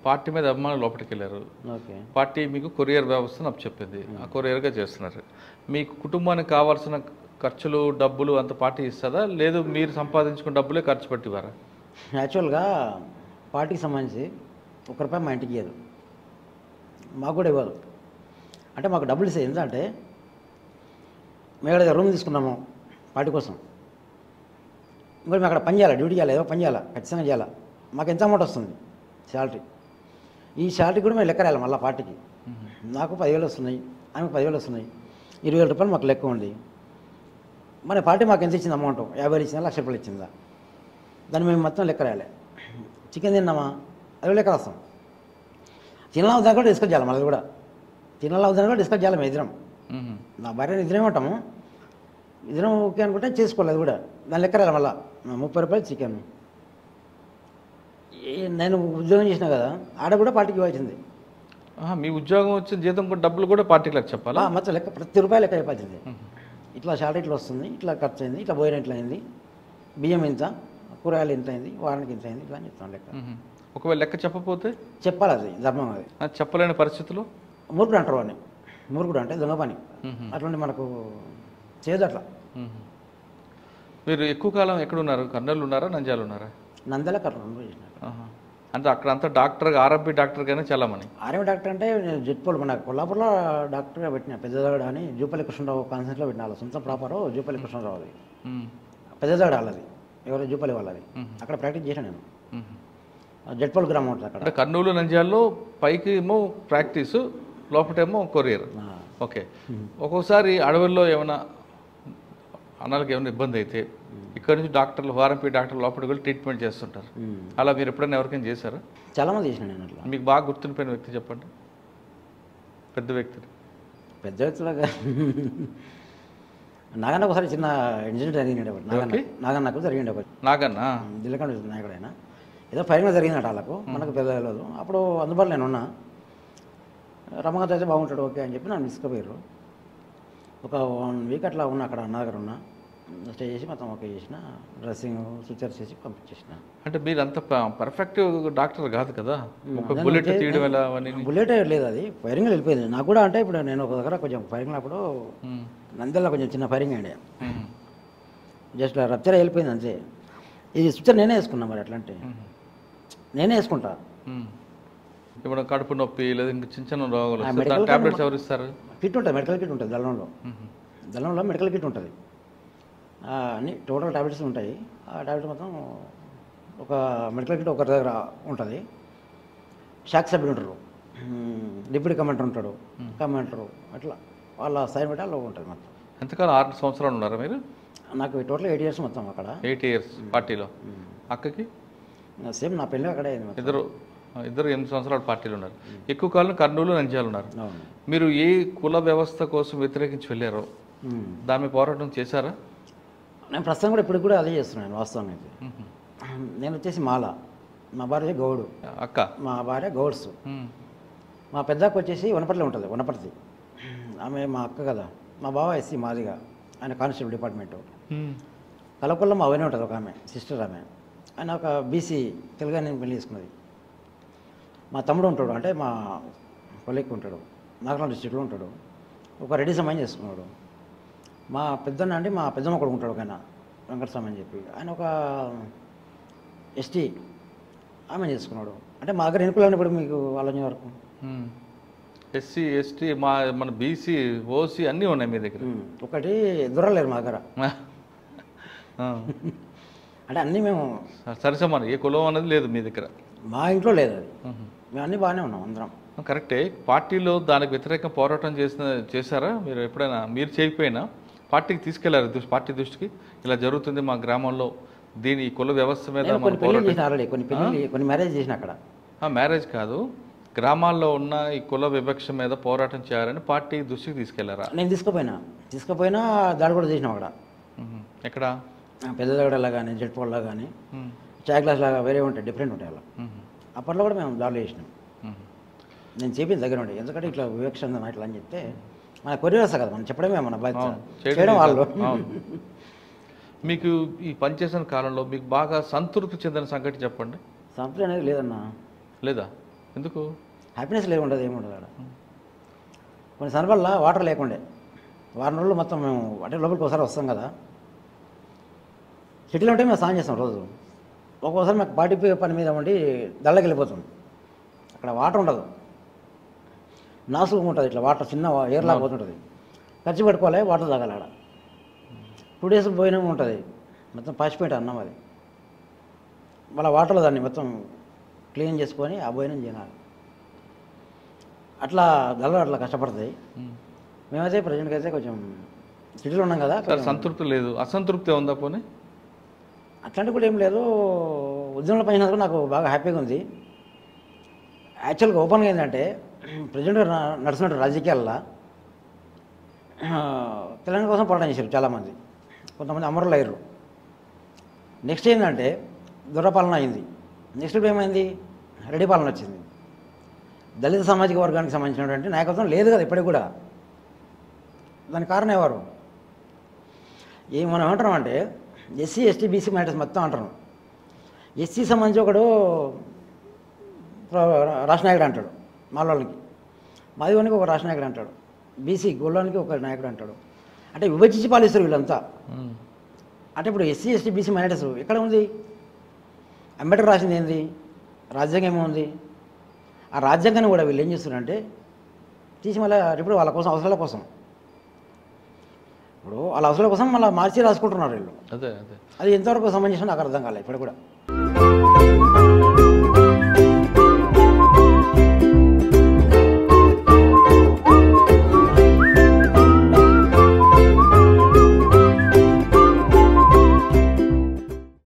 Party మీద అభిమానులు లోపలికి వెళ్ళారు. ఓకే. పార్టీ మీకు కొరియర్ వ్యవస్థను అప్పచెప్పింది, ఆ కొరియర్గా చేస్తున్నారు. మీకు కుటుంబానికి కావాల్సిన ఖర్చులు డబ్బులు అంత పార్టీ ఇస్తుందా, లేదు మీరు సంపాదించుకున్న డబ్బులే ఖర్చు పెట్టివారా? యాక్చువల్గా పార్టీకి సంబంధించి ఒక్క రూపాయి మా ఇంటికి ఇవ్వదు, మాకు కూడా ఇవ్వదు. అంటే మాకు డబ్బులు ఇస్తే ఎందుకంటే మేము అక్కడ రూమ్ తీసుకున్నాము పార్టీ కోసం, ఇంకోటి మేము అక్కడ పని చేయాలి, డ్యూటీ చేయాలి, ఏదో పని చేయాలి, ఖచ్చితంగా చేయాలి. మాకు ఎంత అమౌంట్ వస్తుంది శాలరీ, ఈ శాలరీ కూడా మేము లెక్క రాయాలి మళ్ళీ పార్టీకి. నాకు 10,000 వస్తున్నాయి, ఆమెకు 10,000 వస్తున్నాయి, 20,000 రూపాయలు మాకు లెక్క ఉంది. మన పార్టీ మాకు ఎంత ఇచ్చింది అమౌంట్, 50,000 ఇచ్చిందా, 1,00,000 రూపాయలు ఇచ్చిందా, దాన్ని మేము మొత్తం లెక్క రాయాలి. చికెన్ తిన్నామా అది లెక్క రాస్తాం, తినాలా దాన్ని కూడా డిస్కస్ చేయాలి, మళ్ళీ కూడా తినాలా దాన్ని కూడా డిస్కస్ చేయాలి. మేము ఇద్దరం, నా భార్యని ఇద్దరేమే ఉంటాము, ఇద్దరం ఓకే అనుకుంటే చేసుకోలేదు కూడా, దాని లెక్క రాయాలి. మళ్ళీ 30 రూపాయలు చికెన్. నేను ఉద్యోగం చేసినా కదా, ఆడ కూడా పార్టీకి ఇవ్వాల్సింది. మీ ఉద్యోగం వచ్చిన జీతం కూడా డబ్బులు కూడా పార్టీకి లెక్క చెప్పాలా? మొత్తం లెక్క ప్రతి రూపాయి లెక్క చెప్పాల్సింది. ఇట్లా శాలరీ ఇట్లా వస్తుంది, ఇట్లా ఖర్చు అయింది, ఇట్లా భోజనం ఇట్లా అయింది, బియ్యం ఇంత, కూరగాయలు ఇంత అయింది, వారానికి ఇంత అయింది, ఇట్లా అని చెప్తాను లెక్క. ఒకవేళ లెక్క చెప్పకపోతే చెప్పాలి, అది ధర్మం. అది చెప్పలేని పరిస్థితులు మూర్ఖుడు అంటారు అని, మూర్ఖుడు అంటే దొంగ పని, అట్లాంటి మనకు చేయదు అట్లా. మీరు ఎక్కువ కాలం ఎక్కడున్నారు? కర్నూలు ఉన్నారా, నంద్యాల ఉన్నారా? నంద్యాల కర్నూలు చేసిన. అంటే అక్కడ అంతా డాక్టర్, ఆర్ఎంపీ డాక్టర్ గానే చాలా మంది. ఆర్ఎంపీ డాక్టర్ అంటే నేను జట్పోలు మన కొల్లాపూర్లో డాక్టర్గా పెట్టిన, పెద్దదగడ అని జూపల్లి కృష్ణరావు కాన్సెంట్లో పెట్టిన. వాళ్ళ సొంత ప్రాపరు జూపల్లి కృష్ణరావు, అది పెద్దదగడ వాళ్ళది, ఎవరో జూపల్లి వాళ్ళది. అక్కడ ప్రాక్టీస్ చేశాను నేను. జట్పోలు గ్రామం ఉంటుంది అక్కడ. అంటే కర్నూలు నంద్యాలలో పైకి ఏమో ప్రాక్టీసు, లోపటేమో కొరియర్. ఓకే. ఒక్కోసారి అడవుల్లో ఏమైనా అన్నాళ్ళకి ఏమైనా ఇబ్బంది అయితే ఇక్కడ నుంచి డాక్టర్లు, ఆర్ఎంపీ డాక్టర్లు లోపలికి వెళ్ళి ట్రీట్మెంట్ చేస్తుంటారు. అలా మీరు ఎప్పుడైనా ఎవరికైనా చేశారా? చాలామంది చేసిన నేను అట్లా. మీకు బాగా గుర్తుండిపోయిన వ్యక్తి చెప్పండి, పెద్ద వ్యక్తి. పెద్ద వ్యక్తులుగా నాగన్న ఒకసారి చిన్న ఇన్సిడెంట్ జరిగింది. నాగన్నకు జరిగింది ఒకటి. నాగన్న దిల్లకండ నాయకుడైనా ఏదో ఫైరింగ్ జరిగిందట వాళ్ళకు, మనకు పెద్ద తెలియదు. అప్పుడు అందుబాటులో నేను ఉన్నా, రమ్మగారు అయితే బాగుంటాడు ఓకే అని చెప్పి నన్ను తీసుకుపోయారు. ఒక 1 వీక్ అట్లా ఉన్నా అక్కడ అన్న దగ్గర ఉన్నా, స్టే చేసి మొత్తం ఓకే చేసిన, డ్రెస్సింగ్ స్విచర్స్ చేసి పంపించేసిన. అంటే మీరు అంత పర్ఫెక్ట్ డాక్టర్ కాదు కదా, ఒక బుల్లెట్ తీయడం ఎలా? బుల్లెట్ లేదు, అది ఫైరింగ్ వెళ్ళిపోయింది నాకు కూడా. అంటే ఇప్పుడు నేను ఒక దగ్గర కొంచెం ఫైరింగ్ అప్పుడు నంద్యాల కొంచెం చిన్న ఫైరింగ్ అయ్యాడు, జస్ట్ రప్చర్ వెళ్ళిపోయింది అంతే. ఇది స్విచర్ నేనే వేసుకున్నా, మరి ఎట్లా అంటే నేనే వేసుకుంటా. ఇప్పుడు కడుపు నొప్పి లేదా ఇంకా చిన్న చిన్న రోగాలు టాబ్లెట్స్ ఎవరు ఇస్తారు? కిట్ ఉంటుంది, మెడికల్ కిట్ ఉంటుంది దళంలో మెడికల్ కిట్ ఉంటుంది, అన్ని టోటల్ టాబ్లెట్స్ ఉంటాయి. ఆ టాబ్లెట్స్ మొత్తం ఒక మెడికల్ కిట్ ఒకరి దగ్గర ఉంటుంది. షాక్ సభ్యులు ఉంటారు, డిప్యూటీ కమాండర్ ఉంటాడు, కమాండరు, అట్లా వాళ్ళ సైన్ బట్టి అలా ఉంటుంది మొత్తం. ఎంతకాలం? 6 సంవత్సరాలు ఉన్నారా మీరు? నాకు టోటల్ 8 ఇయర్స్ మొత్తం అక్కడ. 8 ఇయర్స్ పార్టీలో. అక్కకి సేమ్ నా పెళ్ళి అక్కడే అయింది. ఇద్దరు 8 సంవత్సరాలు పార్టీలు ఉన్నారు. ఎక్కువ కాలం కర్నూలు, నంద్యాల ఉన్నారు. మీరు ఏ కుల వ్యవస్థ కోసం వ్యతిరేకించి వెళ్ళారో దాని మీద పోరాటం చేశారా? నేను ప్రస్తుతం కూడా ఇప్పుడు కూడా అదే చేస్తున్నాను వాస్తవంగా అయితే. నేను వచ్చేసి మాల, మా భార్య గౌడు, అక్క మా భార్య గౌడ్స్. మా పెద్దక్క వచ్చేసి వనపర్తిలో ఉంటుంది, వనపర్తి, ఆమె మా అక్క కదా. మా బావ ఎస్సీ మాదిగా, ఆయన కానిస్టేబుల్ డిపార్ట్మెంటు. కలకొల్లో మా అవనే ఉంటుంది ఒక ఆమె, సిస్టర్ ఆమె. ఆయన ఒక బీసీ తెలుగుని పెళ్లి చేసుకున్నది. మా తమ్ముడు ఉంటాడు, అంటే మా కొలిక్కి ఉంటాడు, నాగరాజు డిస్ట్రిక్ట్లో ఉంటాడు, ఒక రెడ్డి సమాజం చేసుకున్నాడు. మా పెద్దన్న అంటే మా పెద్దమ్మ కొడుకు ఉంటాడు, ఒక ఆయన వెంకటస్వామి అని చెప్పి, ఆయన ఒక ఎస్టీ ఆమె చేసుకున్నాడు. అంటే మా దగ్గర ఎన్నికలు ఇప్పుడు మీకు ఆలోచన వరకు ఎస్సీ, ఎస్టీ, మన బీసీ, ఓసీ అన్నీ ఉన్నాయి మీ దగ్గర. ఒకటి దొరలేరు మా దగ్గర, అంటే అన్నీ మేము సరిసమానం, ఏ కులం అనేది లేదు మీ దగ్గర. మా ఇంట్లో లేదు అది, మేము అన్నీ బాగానే ఉన్నాం అందరం. కరెక్టే. పార్టీలో దానికి వ్యతిరేకంగా పోరాటం చేశారా మీరు ఎప్పుడైనా? మీరు చేయకపోయినా పార్టీకి తీసుకెళ్లారు, పార్టీ దృష్టికి ఇలా జరుగుతుంది మా గ్రామంలో, దీని కుల వ్యవస్థ మీద కొన్ని మ్యారేజ్ చేసిన అక్కడ. మ్యారేజ్ కాదు, గ్రామాల్లో ఉన్న ఈ కుల వివక్ష మీద పోరాటం చేయాలని పార్టీ దృష్టికి తీసుకెళ్లారా? నేను తీసుకుపోయినా దాడి కూడా చేసినాం అక్కడ. ఎక్కడ? పెద్దదగడలా కానీ, జడ్పోల్లా కానీ, చాయ్ గ్లాస్ లాగా వేరే ఉంటాయి, డిఫరెంట్ ఉంటాయి అలా. అప్పట్లో కూడా మేము దాడులు చేసినాం. నేను చెప్పింది దగ్గర ఉండే, ఎందుకంటే ఇట్లా వివక్ష ఉందన్న ఇట్లా అని చెప్తే మన కొరియర్ వస్తా కదా, మనం చెప్పడమే మన బాధ్యత, చేయడం వాళ్ళు. మీకు ఈ పనిచేసిన కాలంలో మీకు బాగా సంతృప్తి చెందిన సంగతి చెప్పండి. సంతృప్తి అనేది లేదన్నా. లేదా? ఎందుకు? హ్యాపీనెస్ లేకుండదు, ఏముండదు అక్కడ. కొన్ని సందర్భాల్లో వాటర్ లేకుండే వారం రోజులు మొత్తం మేము అంటే లోపలికి ఒకసారి వస్తాం కదా, సిటీలో ఉంటే మేము స్నానం చేస్తాం రోజు. ఒక్కోసారి మాకు పార్టీ పని మీద ఉండి దళ్ళకి వెళ్ళిపోతుంది, అక్కడ వాటర్ ఉండదు, నాసు ఉంటుంది, ఇట్లా వాటర్ చిన్న ఎయిర్లాగా పోతుంటుంది, ఖర్చు పెట్టుకోవాలి, వాటర్ తాగాలి. ఆడ 2 days పోయినా ఉంటుంది, మొత్తం పాసిపోయింట్ అన్నం అది. మళ్ళీ వాటర్లో దాన్ని మొత్తం క్లీన్ చేసుకొని ఆ భోజనం చేయాలి. అట్లా దళాలు అట్లా కష్టపడతాయి. మేమైతే ప్రజెంట్గా అయితే కొంచెం సిటీలో ఉన్నాం కదా, సంతృప్తి లేదు, అసంతృప్తి ఉందా? పోనీ అట్లాంటి కూడా ఏం లేదు. ఉద్యమంలో పనిచేసినందుకు నాకు బాగా హ్యాపీగా ఉంది. యాక్చువల్గా ఓపెన్గా ఏంటంటే ప్రజెంట్గా నడుస్తున్న రాజకీయాల్లో తెలంగాణ కోసం పోరాటం చేశారు చాలామంది, కొంతమంది అమరులు అయ్యారు. నెక్స్ట్ ఏంటంటే దురపాలన అయింది. నెక్స్ట్ ఇప్పుడు ఏమైంది, రెడ్డి పాలన వచ్చింది. దళిత సామాజిక వర్గానికి సంబంధించినటువంటి నాయకత్వం లేదు కదా ఇప్పటికి కూడా. దానికి కారణం ఎవరు? మనం ఏమంటున్నాం అంటే ఎస్సీ ఎస్టీ బీసీ మైనారిటీస్ మొత్తం అంటున్నాం. ఎస్సీ సంబంధించి ఒకడు రాష్ట్ర నాయకుడు అంటాడు, మాలోళ్ళకి మాదివానికి ఒక రాష్ట్ర నాయకుడు అంటాడు, బీసీ గోళ్ళానికి ఒక నాయకుడు అంటాడు. అంటే విభజించి పాలిస్తారు వీళ్ళంతా. అంటే ఇప్పుడు ఎస్సీ ఎస్టీ బీసీ మైనారిటీస్ ఎక్కడ ఉంది? అంబేద్కర్ రాసింది ఏంది? రాజ్యాంగం ఏముంది? ఆ రాజ్యాంగాన్ని కూడా వీళ్ళు ఏం చేస్తున్నారంటే తీసి మళ్ళీ ఇప్పుడు వాళ్ళ కోసం అవసరాల కోసం, ఇప్పుడు వాళ్ళ అవసరాల కోసం మళ్ళీ మార్చి రాసుకుంటున్నారు వీళ్ళు. అదే అదే అది ఎంతవరకు సంబంధించిన నాకు అర్థం కాలేదు ఇప్పుడు కూడా.